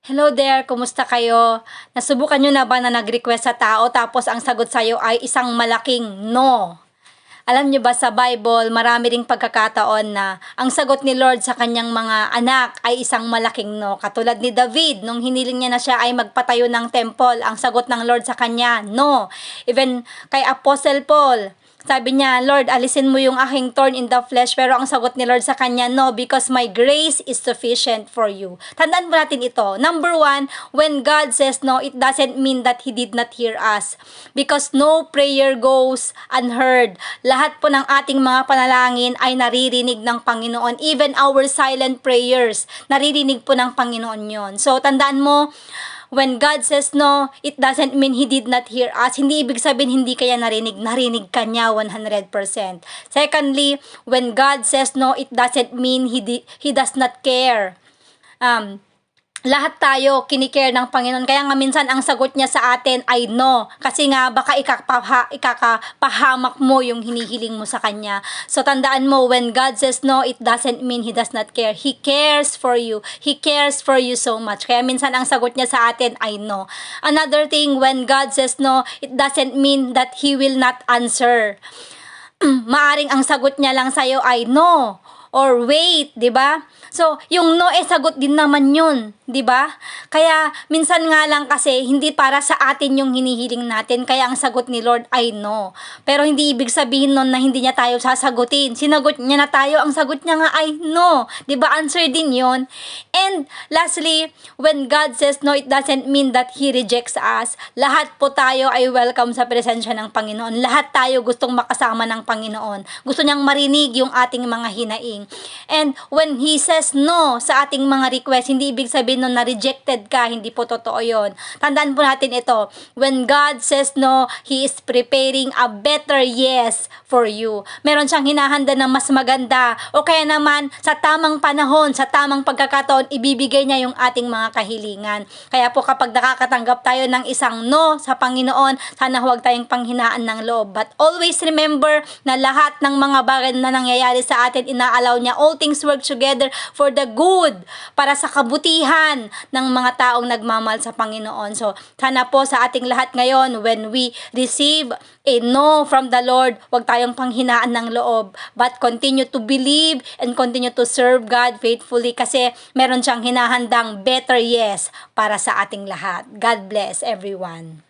Hello there, kumusta kayo? Nasubukan nyo na ba na nag-request sa tao tapos ang sagot sa'yo ay isang malaking no? Alam nyo ba sa Bible, marami ring pagkakataon na ang sagot ni Lord sa kanyang mga anak ay isang malaking no. Katulad ni David, nung hiniling niya na siya ay magpatayo ng temple, ang sagot ng Lord sa kanya, no. Even kay Apostle Paul, sabi niya, Lord, alisin mo yung aking thorn in the flesh. Pero ang sagot ni Lord sa kanya, no, because my grace is sufficient for you. Tandaan mo natin ito. Number one, when God says no, it doesn't mean that He did not hear us. Because no prayer goes unheard. Lahat po ng ating mga panalangin ay naririnig ng Panginoon. Even our silent prayers, naririnig po ng Panginoon yon. So, tandaan mo, when God says no, it doesn't mean He did not hear us. Hindi ibig sabihin hindi kaya narinig. Narinig ka niya 100%. Secondly, when God says no, it doesn't mean He does not care. Lahat tayo kinikare ng Panginoon. Kaya nga minsan ang sagot niya sa atin ay no. Kasi nga baka ikakapahamak mo yung hinihiling mo sa Kanya. So tandaan mo, when God says no, it doesn't mean He does not care. He cares for you. He cares for you so much. Kaya minsan ang sagot niya sa atin ay no. Another thing, when God says no, it doesn't mean that He will not answer. Maaring ang sagot niya lang sa'yo ay no or wait, 'di ba? So, yung no sagot din naman 'yun, 'di ba? Kaya minsan nga lang kasi hindi para sa atin yung hinihiling natin, kaya ang sagot ni Lord ay no. Pero hindi ibig sabihin nun na hindi niya tayo sasagutin. Sinagot niya na tayo, ang sagot niya nga ay no. 'Di ba? Answer din 'yun. And lastly, when God says no, it doesn't mean that He rejects us. Lahat po tayo ay welcome sa presensya ng Panginoon. Lahat tayo gustong makasama ng Panginoon. Gusto niyang marinig yung ating mga hinaing. And when He says no sa ating mga request, hindi ibig sabihin nun na rejected ka, hindi po totoo yun. Tandaan po natin ito, when God says no, He is preparing a better yes for you. Meron siyang hinahanda ng mas maganda, o kaya naman sa tamang panahon, sa tamang pagkakataon, ibibigay niya yung ating mga kahilingan. Kaya po kapag nakakatanggap tayo ng isang no sa Panginoon, sana huwag tayong panghinaan ng loob. But always remember na lahat ng mga bagay na nangyayari sa atin, inaalaw niya, all things work together for the good, para sa kabutihan ng mga taong nagmamahal sa Panginoon. So, sana po sa ating lahat ngayon, when we receive a no from the Lord, huwag tayong panghinaan ng loob, but continue to believe and continue to serve God faithfully, kasi meron siyang hinahandang better yes para sa ating lahat. God bless everyone.